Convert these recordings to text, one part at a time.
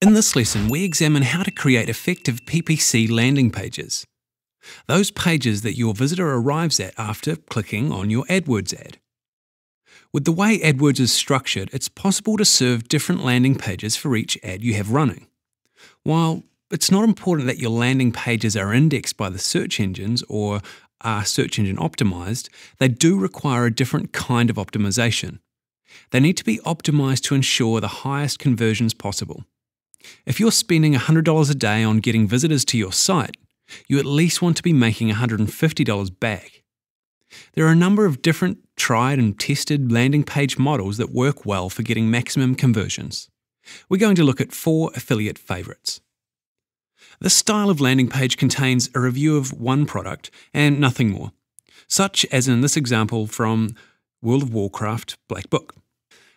In this lesson, we examine how to create effective PPC landing pages. Those pages that your visitor arrives at after clicking on your AdWords ad. With the way AdWords is structured, it's possible to serve different landing pages for each ad you have running. While it's not important that your landing pages are indexed by the search engines or are search engine optimized, they do require a different kind of optimization. They need to be optimized to ensure the highest conversions possible. If you're spending $100 a day on getting visitors to your site, you at least want to be making $150 back. There are a number of different tried and tested landing page models that work well for getting maximum conversions. We're going to look at 4 affiliate favorites. This style of landing page contains a review of one product and nothing more, such as in this example from World of Warcraft Black Book.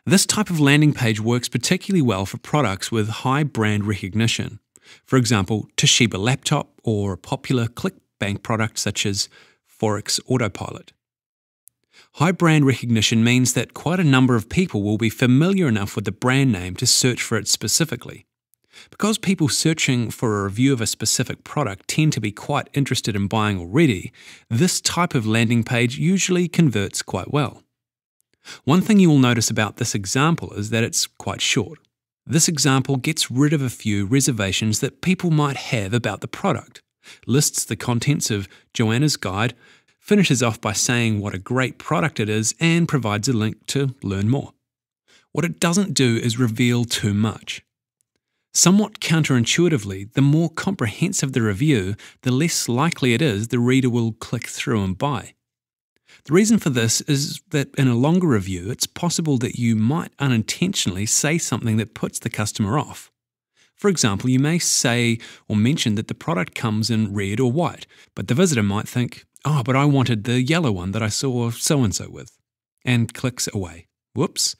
This type of landing page works particularly well for products with high brand recognition. For example, Toshiba laptop or a popular ClickBank product such as Forex Autopilot. High brand recognition means that quite a number of people will be familiar enough with the brand name to search for it specifically. Because people searching for a review of a specific product tend to be quite interested in buying already, this type of landing page usually converts quite well. One thing you will notice about this example is that it's quite short. This example gets rid of a few reservations that people might have about the product, lists the contents of Joanna's guide, finishes off by saying what a great product it is, and provides a link to learn more. What it doesn't do is reveal too much. Somewhat counterintuitively, the more comprehensive the review, the less likely it is the reader will click through and buy. The reason for this is that in a longer review, it's possible that you might unintentionally say something that puts the customer off. For example, you may say or mention that the product comes in red or white, but the visitor might think, "Oh, but I wanted the yellow one that I saw so-and-so with," and clicks away. Whoops.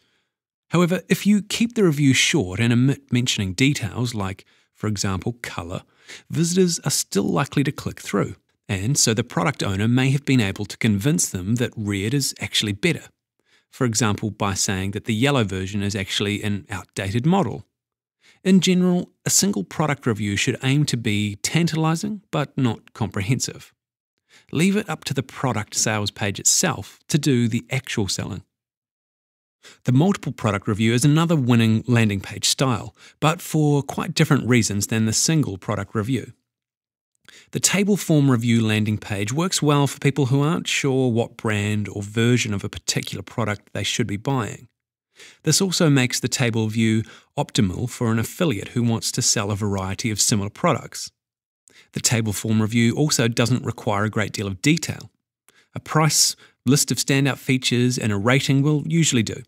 However, if you keep the review short and omit mentioning details like, for example, colour, visitors are still likely to click through. And so the product owner may have been able to convince them that red is actually better. For example, by saying that the yellow version is actually an outdated model. In general, a single product review should aim to be tantalizing but not comprehensive. Leave it up to the product sales page itself to do the actual selling. The multiple product review is another winning landing page style, but for quite different reasons than the single product review. The table form review landing page works well for people who aren't sure what brand or version of a particular product they should be buying. This also makes the table view optimal for an affiliate who wants to sell a variety of similar products. The table form review also doesn't require a great deal of detail. A price, list of standout features, and a rating will usually do.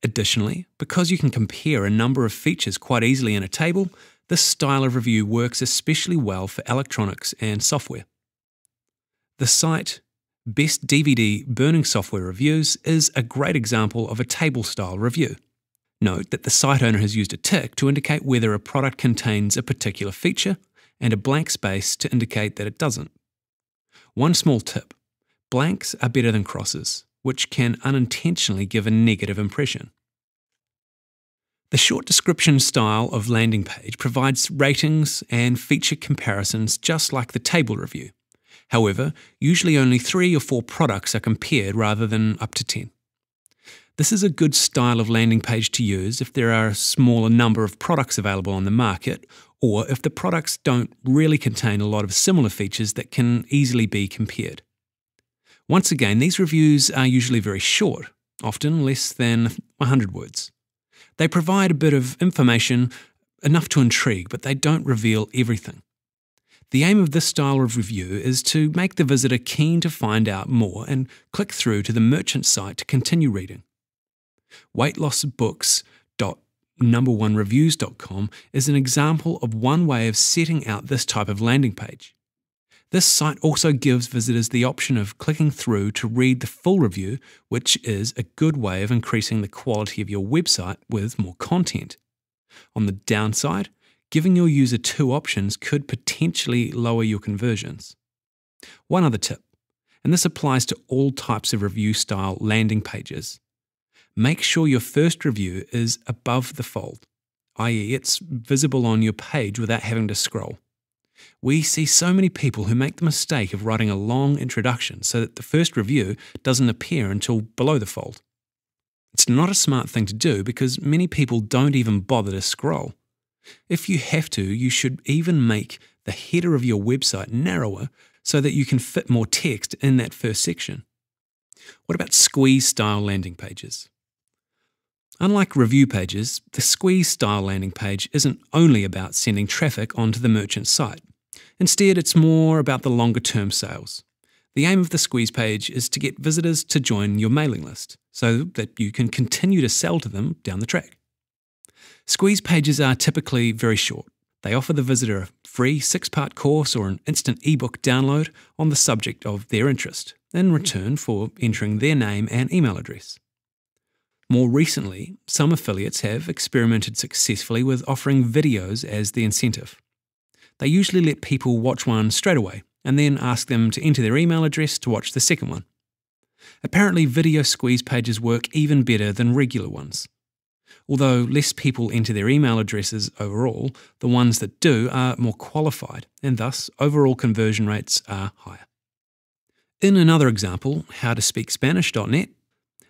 Additionally, because you can compare a number of features quite easily in a table, this style of review works especially well for electronics and software. The site Best DVD Burning Software Reviews is a great example of a table-style review. Note that the site owner has used a tick to indicate whether a product contains a particular feature and a blank space to indicate that it doesn't. One small tip: blanks are better than crosses, which can unintentionally give a negative impression. The short description style of landing page provides ratings and feature comparisons just like the table review. However, usually only 3 or 4 products are compared rather than up to 10. This is a good style of landing page to use if there are a smaller number of products available on the market, or if the products don't really contain a lot of similar features that can easily be compared. Once again, these reviews are usually very short, often less than 100 words. They provide a bit of information, enough to intrigue, but they don't reveal everything. The aim of this style of review is to make the visitor keen to find out more and click through to the merchant site to continue reading. weightlossbooks.number1reviews.com is an example of one way of setting out this type of landing page. This site also gives visitors the option of clicking through to read the full review, which is a good way of increasing the quality of your website with more content. On the downside, giving your user 2 options could potentially lower your conversions. One other tip, and this applies to all types of review style landing pages. Make sure your first review is above the fold. i.e. it's visible on your page without having to scroll. We see so many people who make the mistake of writing a long introduction so that the first review doesn't appear until below the fold. It's not a smart thing to do because many people don't even bother to scroll. If you have to, you should even make the header of your website narrower so that you can fit more text in that first section. What about squeeze-style landing pages? Unlike review pages, the squeeze-style landing page isn't only about sending traffic onto the merchant's site. Instead, it's more about the longer-term sales. The aim of the squeeze page is to get visitors to join your mailing list so that you can continue to sell to them down the track. Squeeze pages are typically very short. They offer the visitor a free 6-part course or an instant ebook download on the subject of their interest, in return for entering their name and email address. More recently, some affiliates have experimented successfully with offering videos as the incentive. They usually let people watch one straight away and then ask them to enter their email address to watch the second one. Apparently, video squeeze pages work even better than regular ones. Although less people enter their email addresses overall, the ones that do are more qualified, and thus overall conversion rates are higher. In another example, howtospeakspanish.net,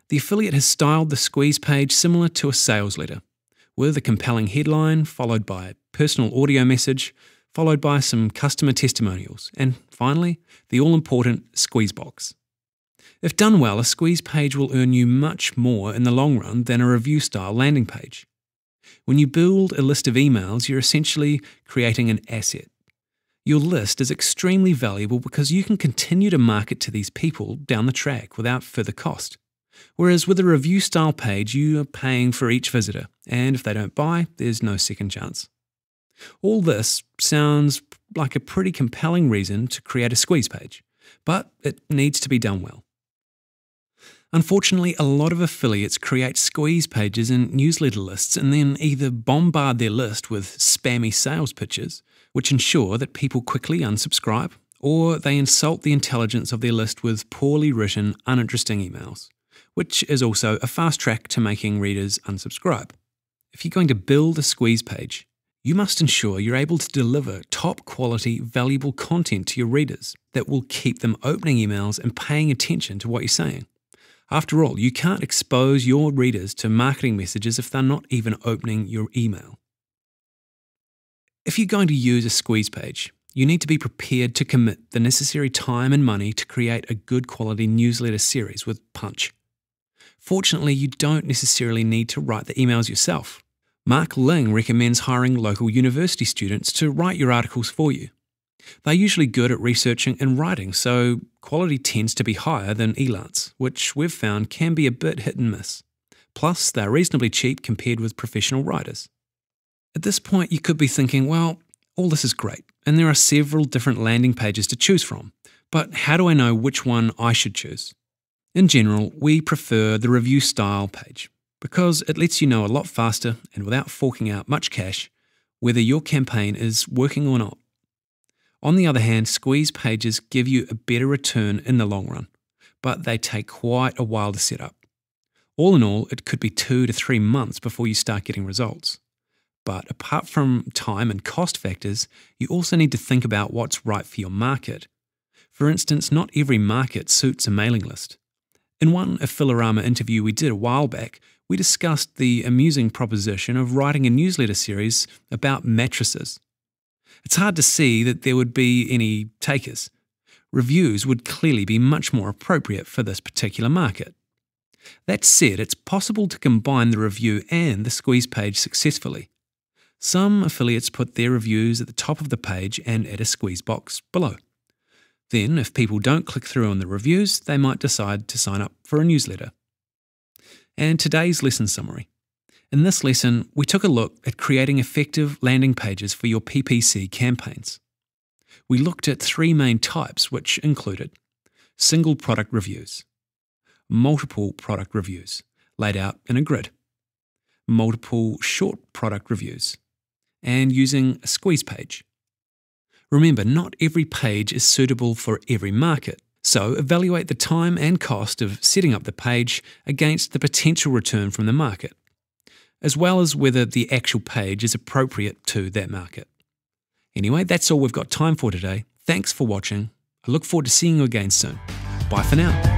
the affiliate has styled the squeeze page similar to a sales letter, with a compelling headline followed by a personal audio message, followed by some customer testimonials, and finally, the all-important squeeze box. If done well, a squeeze page will earn you much more in the long run than a review-style landing page. When you build a list of emails, you're essentially creating an asset. Your list is extremely valuable because you can continue to market to these people down the track without further cost. Whereas with a review-style page, you are paying for each visitor, and if they don't buy, there's no second chance. All this sounds like a pretty compelling reason to create a squeeze page, but it needs to be done well. Unfortunately, a lot of affiliates create squeeze pages and newsletter lists and then either bombard their list with spammy sales pitches, which ensure that people quickly unsubscribe, or they insult the intelligence of their list with poorly written, uninteresting emails, which is also a fast track to making readers unsubscribe. If you're going to build a squeeze page, you must ensure you're able to deliver top-quality, valuable content to your readers that will keep them opening emails and paying attention to what you're saying. After all, you can't expose your readers to marketing messages if they're not even opening your email. If you're going to use a squeeze page, you need to be prepared to commit the necessary time and money to create a good quality newsletter series with punch. Fortunately, you don't necessarily need to write the emails yourself. Mark Ling recommends hiring local university students to write your articles for you. They're usually good at researching and writing, so quality tends to be higher than elance, which we've found can be a bit hit and miss. Plus, they're reasonably cheap compared with professional writers. At this point, you could be thinking, well, all this is great, and there are several different landing pages to choose from, but how do I know which one I should choose? In general, we prefer the review style page, because it lets you know a lot faster and without forking out much cash whether your campaign is working or not. On the other hand, squeeze pages give you a better return in the long run, but they take quite a while to set up. All in all, it could be 2 to 3 months before you start getting results. But apart from time and cost factors, you also need to think about what's right for your market. For instance, not every market suits a mailing list. In one Affilorama interview we did a while back, we discussed the amusing proposition of writing a newsletter series about mattresses. It's hard to see that there would be any takers. Reviews would clearly be much more appropriate for this particular market. That said, it's possible to combine the review and the squeeze page successfully. Some affiliates put their reviews at the top of the page and add a squeeze box below. Then, if people don't click through on the reviews, they might decide to sign up for a newsletter. And today's lesson summary. In this lesson, we took a look at creating effective landing pages for your PPC campaigns. We looked at 3 main types, which included single product reviews, multiple product reviews, laid out in a grid, multiple short product reviews, and using a squeeze page. Remember, not every page is suitable for every market, so evaluate the time and cost of setting up the page against the potential return from the market. as well as whether the actual page is appropriate to that market. Anyway, that's all we've got time for today. Thanks for watching. I look forward to seeing you again soon. Bye for now.